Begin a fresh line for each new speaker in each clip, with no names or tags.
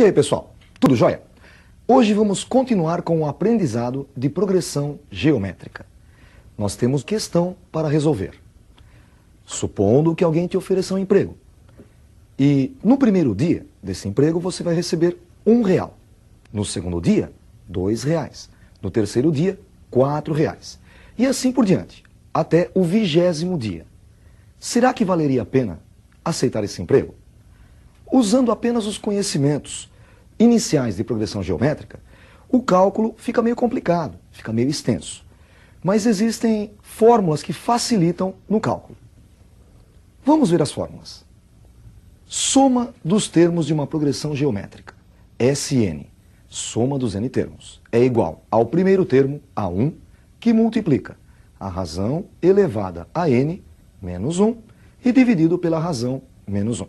aí, pessoal? Tudo jóia? Hoje vamos continuar com o aprendizado de progressão geométrica. Nós temos questão para resolver. Supondo que alguém te ofereça um emprego. E no primeiro dia desse emprego você vai receber R$1. No segundo dia, R$2. No terceiro dia, R$4. E assim por diante, até o 20º dia. Será que valeria a pena aceitar esse emprego? Usando apenas os conhecimentos iniciais de progressão geométrica, o cálculo fica meio complicado, fica meio extenso. Mas existem fórmulas que facilitam no cálculo. Vamos ver as fórmulas. Soma dos termos de uma progressão geométrica, SN, soma dos n termos, é igual ao primeiro termo, A1, que multiplica a razão elevada a n menos 1 e dividido pela razão menos 1.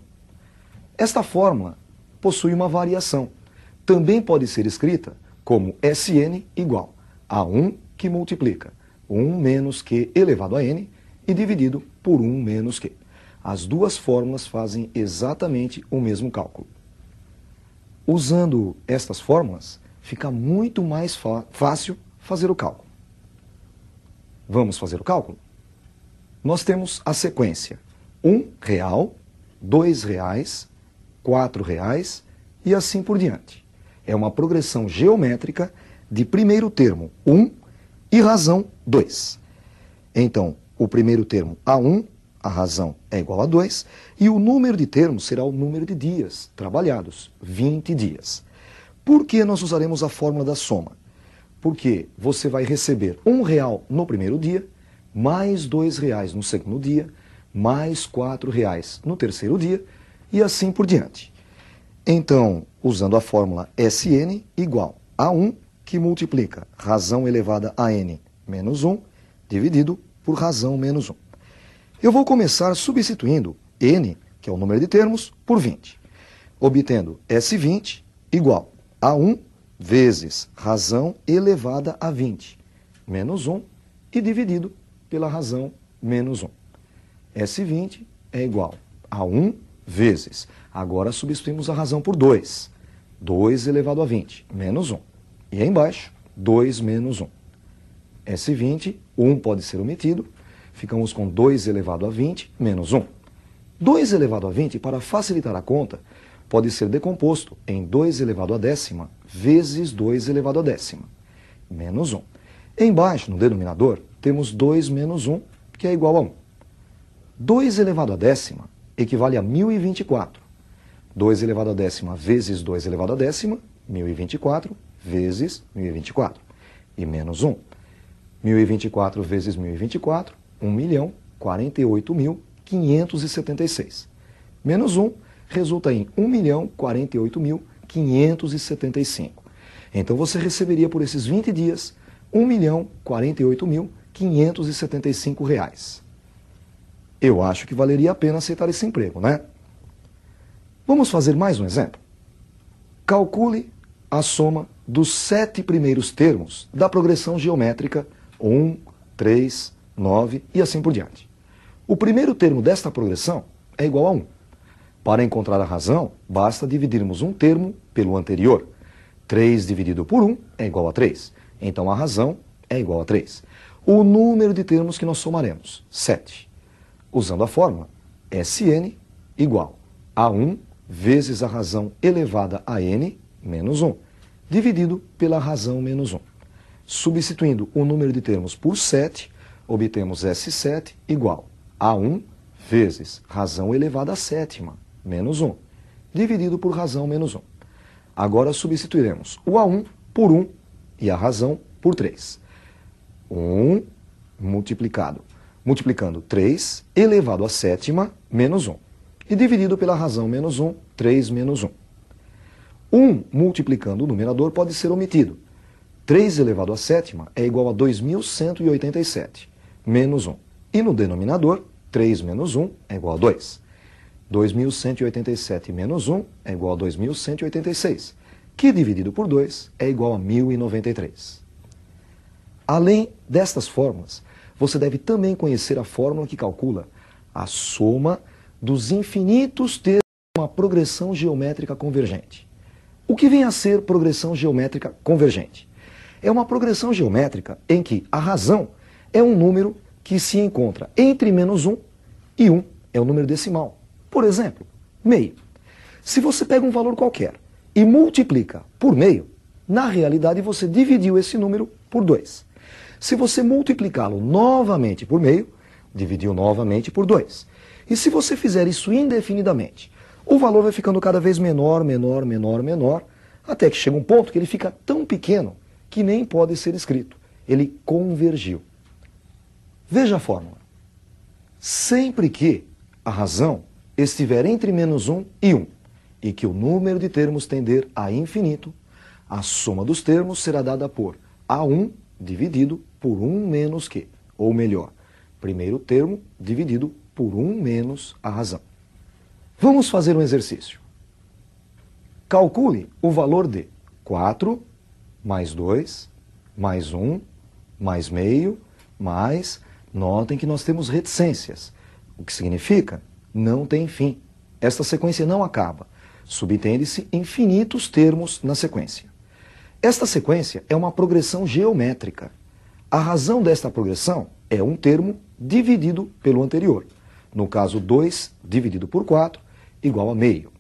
Esta fórmula possui uma variação. Também pode ser escrita como Sn igual a 1 que multiplica 1 menos q elevado a n e dividido por 1 menos q. As duas fórmulas fazem exatamente o mesmo cálculo. Usando estas fórmulas, fica muito mais fácil fazer o cálculo. Vamos fazer o cálculo? Nós temos a sequência R$1, R$2, R$4 e assim por diante. É uma progressão geométrica de primeiro termo 1 e razão 2. Então, o primeiro termo A1, a razão é igual a 2, e o número de termos será o número de dias trabalhados, 20 dias. Por que nós usaremos a fórmula da soma? Porque você vai receber R$1 no primeiro dia, mais R$2 no segundo dia, mais R$4 no terceiro dia, e assim por diante. Então, usando a fórmula Sn igual a 1, que multiplica razão elevada a n menos 1, dividido por razão menos 1. Eu vou começar substituindo n, que é o número de termos, por 20, obtendo S20 igual a 1 vezes razão elevada a 20, menos 1, e dividido pela razão menos 1. S20 é igual a 1 vezes, agora substituímos a razão por 2, 2 elevado a 20, menos 1. E aí embaixo, 2 menos 1. S20, 1 pode ser omitido, ficamos com 2 elevado a 20, menos 1. 2 elevado a 20, para facilitar a conta, pode ser decomposto em 2 elevado a décima vezes 2 elevado a décima, menos 1. Embaixo, no denominador, temos 2 menos 1, que é igual a 1. 2 elevado a décima equivale a 1024. 2 elevado a décima vezes 2 elevado a décima, 1024 vezes 1024. E menos 1. 1024 vezes 1024, 1.048.576. Menos 1 resulta em 1.048.575. Então você receberia por esses 20 dias R$1.048.575. Eu acho que valeria a pena aceitar esse emprego, né? Vamos fazer mais um exemplo? Calcule a soma dos 7 primeiros termos da progressão geométrica 1, 3, 9 e assim por diante. O primeiro termo desta progressão é igual a 1. Para encontrar a razão, basta dividirmos um termo pelo anterior. 3 dividido por 1 é igual a 3. Então a razão é igual a 3. O número de termos que nós somaremos, 7. Usando a fórmula Sn igual a 1 vezes a razão elevada a n menos 1, dividido pela razão menos 1. Substituindo o número de termos por 7, obtemos S7 igual a 1 vezes razão elevada a sétima menos 1, dividido por razão menos 1. Agora substituiremos o A1 por 1 e a razão por 3. 1 multiplicando 3 elevado à sétima menos 1. E dividido pela razão menos 1, 3 menos 1. 1 multiplicando o numerador pode ser omitido. 3 elevado à sétima é igual a 2.187, menos 1. E no denominador, 3 menos 1 é igual a 2. 2.187 menos 1 é igual a 2.186, que dividido por 2 é igual a 1.093. Além destas fórmulas, você deve também conhecer a fórmula que calcula a soma dos infinitos termos de uma progressão geométrica convergente. O que vem a ser progressão geométrica convergente? É uma progressão geométrica em que a razão é um número que se encontra entre -1 e 1 é o número decimal. Por exemplo, meio. Se você pega um valor qualquer e multiplica por meio, na realidade você dividiu esse número por 2. Se você multiplicá-lo novamente por meio, dividiu novamente por 2. E se você fizer isso indefinidamente, o valor vai ficando cada vez menor, menor, menor, menor, até que chega um ponto que ele fica tão pequeno que nem pode ser escrito. Ele convergiu. Veja a fórmula. Sempre que a razão estiver entre -1 e 1 e que o número de termos tender a infinito, a soma dos termos será dada por A1 dividido por 1 menos Q, ou melhor, primeiro termo dividido por 1 menos a razão. Vamos fazer um exercício. Calcule o valor de 4 mais 2 mais 1 mais meio mais... Notem que nós temos reticências, o que significa não tem fim. Esta sequência não acaba. Subentende-se infinitos termos na sequência. Esta sequência é uma progressão geométrica. A razão desta progressão é um termo dividido pelo anterior. No caso, 2 dividido por 4 igual a meio.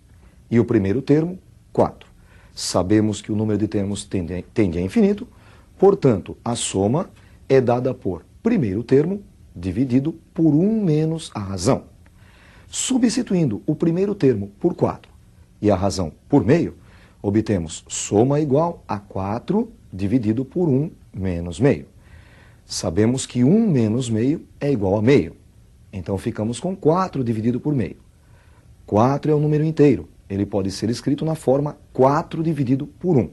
E o primeiro termo, 4. Sabemos que o número de termos tende a infinito, portanto, a soma é dada por primeiro termo dividido por 1 menos a razão. Substituindo o primeiro termo por 4 e a razão por meio, obtemos soma igual a 4 dividido por 1 menos meio. Sabemos que 1 menos meio é igual a meio. Então ficamos com 4 dividido por meio. 4 é um número inteiro. Ele pode ser escrito na forma 4 dividido por 1.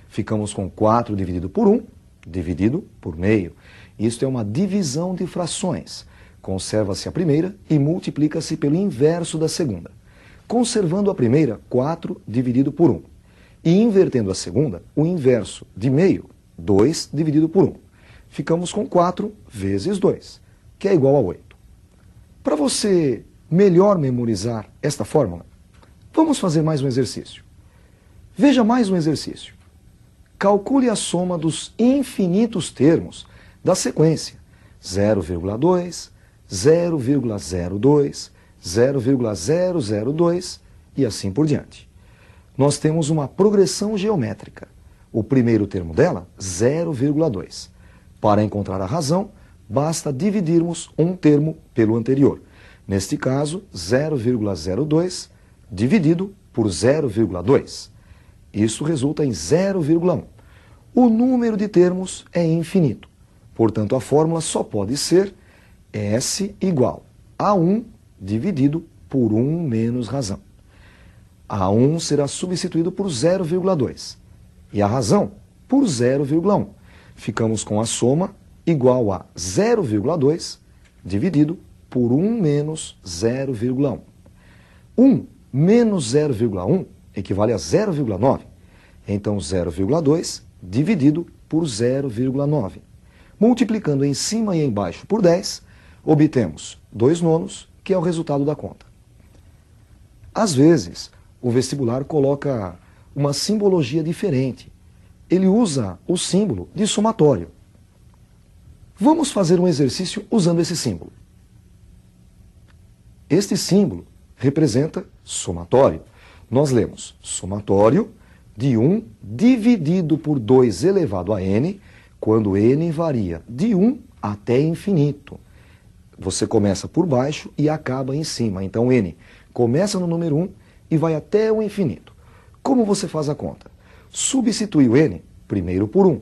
Ficamos com 4 dividido por 1 dividido por meio. Isto é uma divisão de frações. Conserva-se a primeira e multiplica-se pelo inverso da segunda. Conservando a primeira, 4 dividido por 1. E invertendo a segunda, o inverso de meio, 2 dividido por 1. Ficamos com 4 vezes 2, que é igual a 8. Para você melhor memorizar esta fórmula, vamos fazer mais um exercício. Veja mais um exercício. Calcule a soma dos infinitos termos da sequência 0,2, 0,02, 0,002 e assim por diante. Nós temos uma progressão geométrica. O primeiro termo dela, 0,2. Para encontrar a razão, basta dividirmos um termo pelo anterior. Neste caso, 0,02 dividido por 0,2. Isso resulta em 0,1. O número de termos é infinito. Portanto, a fórmula só pode ser S igual a 1 dividido por 1 menos razão. A1 será substituído por 0,2 e a razão por 0,1. Ficamos com a soma igual a 0,2 dividido por 1 menos 0,1. 1 menos 0,1 equivale a 0,9. Então, 0,2 dividido por 0,9. Multiplicando em cima e embaixo por 10, obtemos 2 nonos, que é o resultado da conta. Às vezes, o vestibular coloca uma simbologia diferente. Ele usa o símbolo de somatório. Vamos fazer um exercício usando esse símbolo. Este símbolo representa somatório. Nós lemos somatório de 1 dividido por 2 elevado a n, quando n varia de 1 até infinito. Você começa por baixo e acaba em cima. Então, n começa no número 1 e vai até o infinito. Como você faz a conta? Substitui o n primeiro por 1,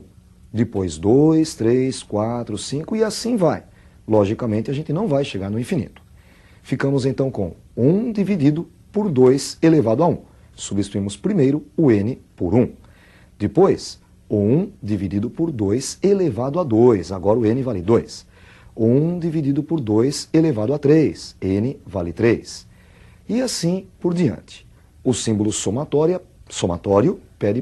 depois 2, 3, 4, 5 e assim vai. Logicamente, a gente não vai chegar no infinito. Ficamos então com 1 dividido por 2 elevado a 1. Substituímos primeiro o n por 1. Depois, 1 dividido por 2 elevado a 2. Agora o n vale 2. 1 dividido por 2 elevado a 3. n vale 3. E assim por diante. O símbolo somatório pede para